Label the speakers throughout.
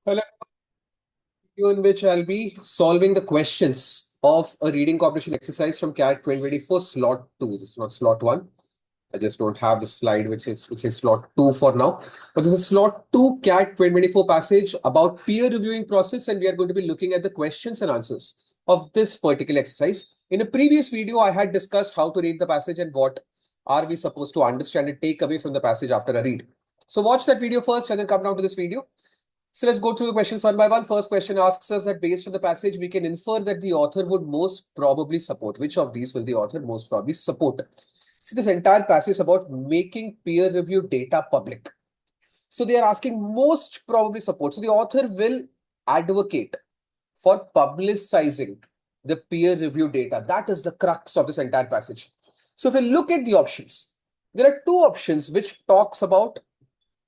Speaker 1: Hello, in which I'll be solving the questions of a reading comprehension exercise from CAT 2024 slot 2. This is not slot 1. I just don't have the slide which is slot 2 for now. But this is slot 2 CAT 2024 passage about peer reviewing process, and we are going to be looking at the questions and answers of this particular exercise. In a previous video, I had discussed how to read the passage and what are we supposed to understand and take away from the passage after a read. So watch that video first and then come down to this video. So let's go through the questions one by one. First question asks us that based on the passage, we can infer that the author would most probably support. Which of these will the author most probably support? See, this entire passage is about making peer review data public. So they are asking most probably support. So the author will advocate for publicizing the peer review data. That is the crux of this entire passage. So if we look at the options, there are two options which talks about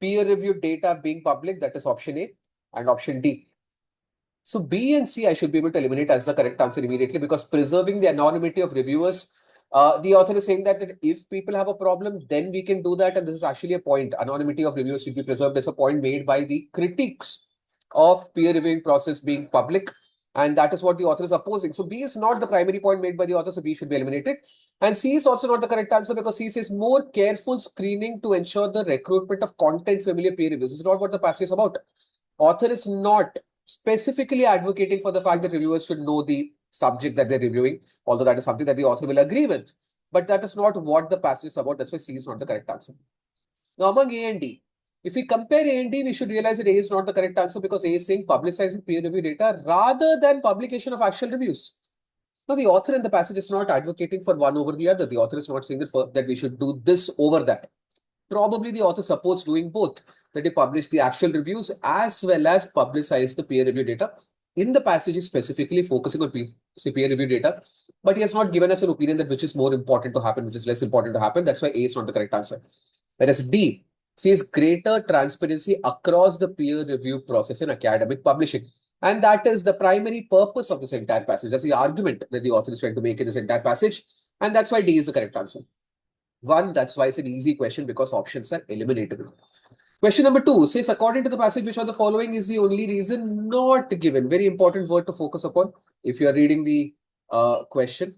Speaker 1: peer review data being public, that is option A, and option D. So B and C, I should be able to eliminate as the correct answer immediately because preserving the anonymity of reviewers, the author is saying that if people have a problem, then we can do that. And this is actually a point. Anonymity of reviewers should be preserved as a point made by the critiques of peer reviewing process being public. And that is what the author is opposing. So B is not the primary point made by the author, so B should be eliminated. And C is also not the correct answer because C says more careful screening to ensure the recruitment of content familiar peer reviews. This is not what the passage is about. Author is not specifically advocating for the fact that reviewers should know the subject that they're reviewing, although that is something that the author will agree with. But that is not what the passage is about. That's why C is not the correct answer. Now, among A and D, if we compare A and D, we should realize that A is not the correct answer because A is saying publicizing peer review data rather than publication of actual reviews. Now, the author in the passage is not advocating for one over the other. The author is not saying that we should do this over that. Probably the author supports doing both, that they publish the actual reviews as well as publicize the peer review data. In the passage, is specifically focusing on peer review data, but he has not given us an opinion that which is more important to happen, which is less important to happen. That's why A is not the correct answer. Whereas D says greater transparency across the peer review process in academic publishing. And that is the primary purpose of this entire passage. That's the argument that the author is trying to make in this entire passage. And that's why D is the correct answer. One, that's why it's an easy question because options are eliminatable. Question number 2 says, according to the passage, which of the following is the only reason not given? Very important word to focus upon. If you are reading the question,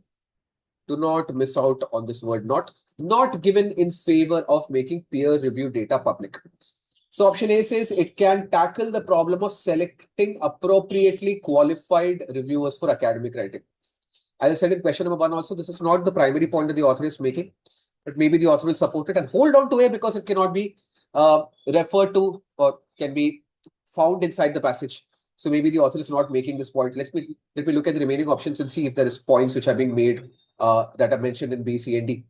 Speaker 1: do not miss out on this word not. Not given in favor of making peer review data public. So option A says it can tackle the problem of selecting appropriately qualified reviewers for academic writing. As I said in question number 1 also, this is not the primary point that the author is making, but maybe the author will support it and hold on to A because it cannot be referred to or can be found inside the passage. So maybe the author is not making this point. Let me look at the remaining options and see if there is points which are being made that are mentioned in B, C, and D.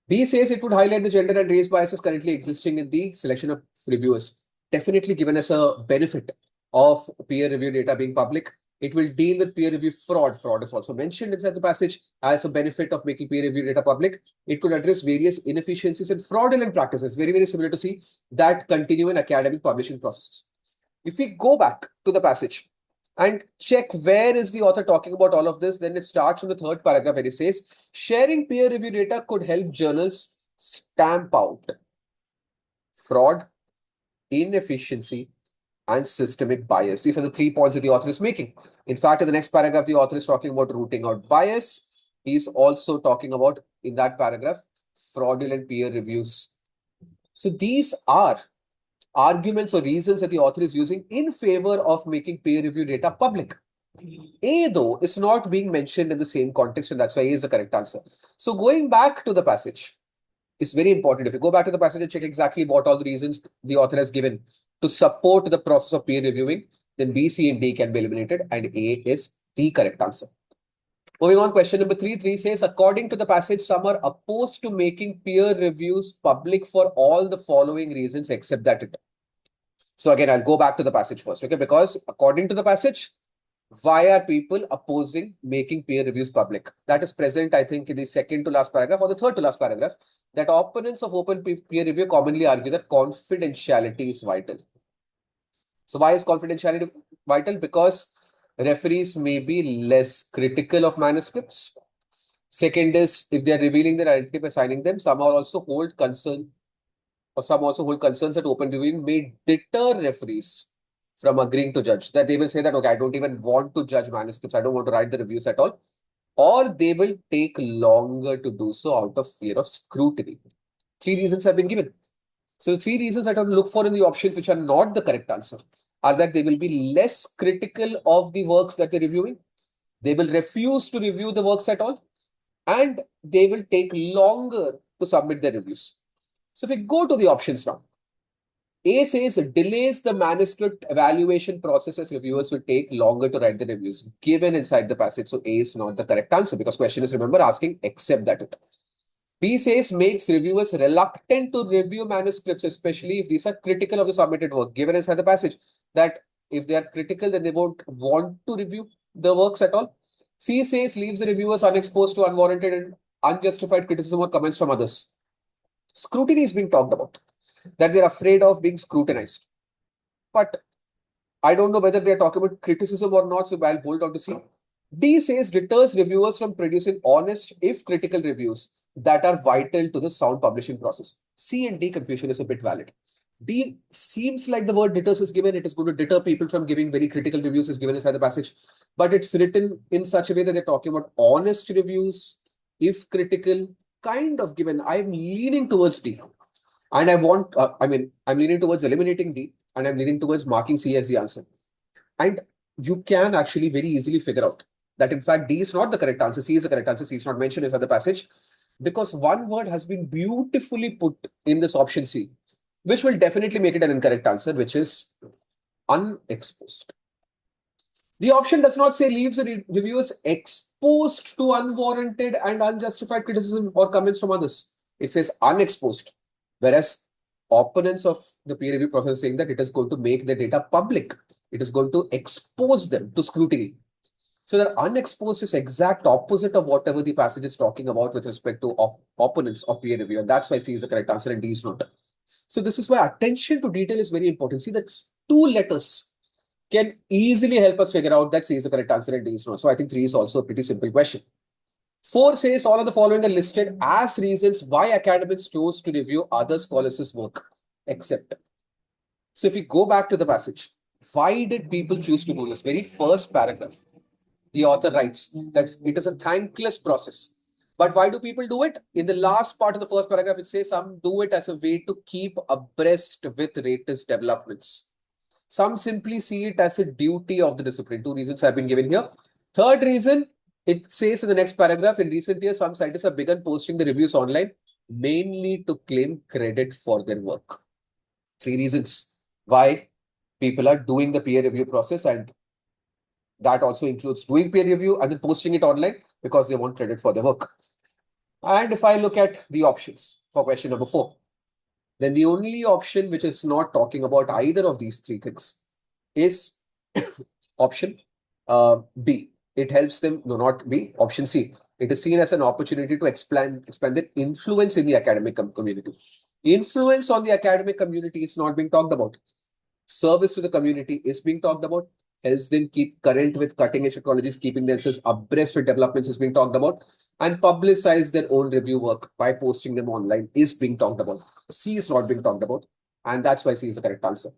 Speaker 1: B says it would highlight the gender and race biases currently existing in the selection of reviewers. Definitely given as a benefit of peer review data being public. It will deal with peer review fraud. Fraud is also mentioned inside the passage as a benefit of making peer review data public. It could address various inefficiencies and fraudulent practices. Very, very similar to see that continue in academic publishing processes. If we go back to the passage and check where is the author talking about all of this, then it starts from the third paragraph where it says, sharing peer review data could help journals stamp out fraud, inefficiency, and systemic bias. These are the 3 points that the author is making. In fact, in the next paragraph, the author is talking about rooting out bias. He's also talking about, in that paragraph, fraudulent peer reviews. So these are arguments or reasons that the author is using in favor of making peer review data public. A, though, is not being mentioned in the same context, and that's why A is the correct answer. So going back to the passage is very important. If you go back to the passage and check exactly what all the reasons the author has given to support the process of peer reviewing, then B, C, and D can be eliminated, and A is the correct answer. Moving on, question number 3. 3 says, according to the passage, some are opposed to making peer reviews public for all the following reasons except that it. So again, I'll go back to the passage first, okay? Because according to the passage, why are people opposing making peer reviews public? That is present, I think, in the second to last paragraph or the third to last paragraph, that opponents of open peer review commonly argue that confidentiality is vital. So why is confidentiality vital? Because referees may be less critical of manuscripts. Second is, if they are revealing their identity by signing them, some also hold concerns that open reviewing may deter referees from agreeing to judge. That they will say that, okay, I don't even want to judge manuscripts. I don't want to write the reviews at all. Or they will take longer to do so out of fear of scrutiny. Three reasons have been given. So the three reasons that I look for in the options which are not the correct answer are that they will be less critical of the works that they're reviewing. They will refuse to review the works at all. And they will take longer to submit their reviews. So if we go to the options now, A says delays the manuscript evaluation process as reviewers will take longer to write the reviews given inside the passage. So A is not the correct answer because question is, remember, asking except that. B says makes reviewers reluctant to review manuscripts, especially if these are critical of the submitted work, given inside the passage that if they are critical, then they won't want to review the works at all. C says leaves the reviewers unexposed to unwarranted and unjustified criticism or comments from others. Scrutiny is being talked about, that they're afraid of being scrutinized. But I don't know whether they're talking about criticism or not, so I'll hold on to C. D says deters reviewers from producing honest, if critical reviews that are vital to the sound publishing process. C and D confusion is a bit valid. D seems like the word deters is given. It is going to deter people from giving very critical reviews is given inside the passage. But it's written in such a way that they're talking about honest reviews, if critical, kind of given. I'm leaning towards D. And I'm leaning towards eliminating D and I'm leaning towards marking C as the answer. And you can actually very easily figure out that in fact D is not the correct answer, C is the correct answer, C is not mentioned inside the passage because one word has been beautifully put in this option C, which will definitely make it an incorrect answer, which is unexposed. The option does not say leaves the reviewers exposed to unwarranted and unjustified criticism or comments from others. It says unexposed, whereas opponents of the peer review process are saying that it is going to make the data public. It is going to expose them to scrutiny. So that unexposed is exact opposite of whatever the passage is talking about with respect to opponents of peer review. And that's why C is the correct answer and D is not. So this is why attention to detail is very important. See that two letters can easily help us figure out that C is the correct answer and D is not. So I think 3 is also a pretty simple question. 4 says all of the following are listed as reasons why academics chose to review other scholars' work, except. So if we go back to the passage, why did people choose to do this? Very first paragraph, the author writes that it is a thankless process. But why do people do it? In the last part of the first paragraph, it says some do it as a way to keep abreast with latest developments. Some simply see it as a duty of the discipline. 2 reasons have been given here. Third reason, it says in the next paragraph, in recent years, some scientists have begun posting the reviews online, mainly to claim credit for their work. 3 reasons why people are doing the peer review process, and that also includes doing peer review and then posting it online because they want credit for their work. And if I look at the options for question number 4, then the only option which is not talking about either of these 3 things is option B. It helps them, no, not B, option C. It is seen as an opportunity to expand their influence in the academic community. Influence on the academic community is not being talked about. Service to the community is being talked about. Helps them keep current with cutting edge technologies, keeping themselves abreast with developments is being talked about. And publicize their own review work by posting them online is being talked about. C is not being talked about. And that's why C is the correct answer.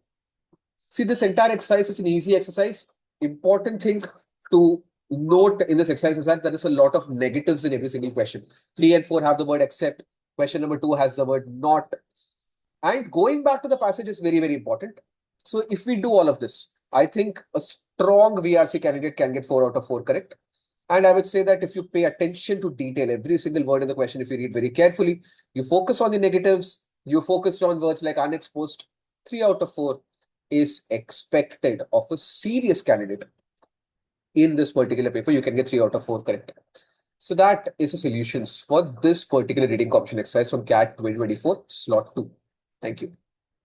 Speaker 1: See, this entire exercise is an easy exercise. Important thing to note in this exercise is that there is a lot of negatives in every single question. 3 and 4 have the word except. Question number 2 has the word not. And going back to the passage is very, very important. So if we do all of this, I think a strong VRC candidate can get 4 out of 4 correct. And I would say that if you pay attention to detail, every single word in the question, if you read very carefully, you focus on the negatives, you focus on words like unexposed, 3 out of 4 is expected of a serious candidate. In this particular paper, you can get 3 out of 4 correct. So that is the solutions for this particular reading comprehension exercise from CAT 2024 slot 2. Thank you.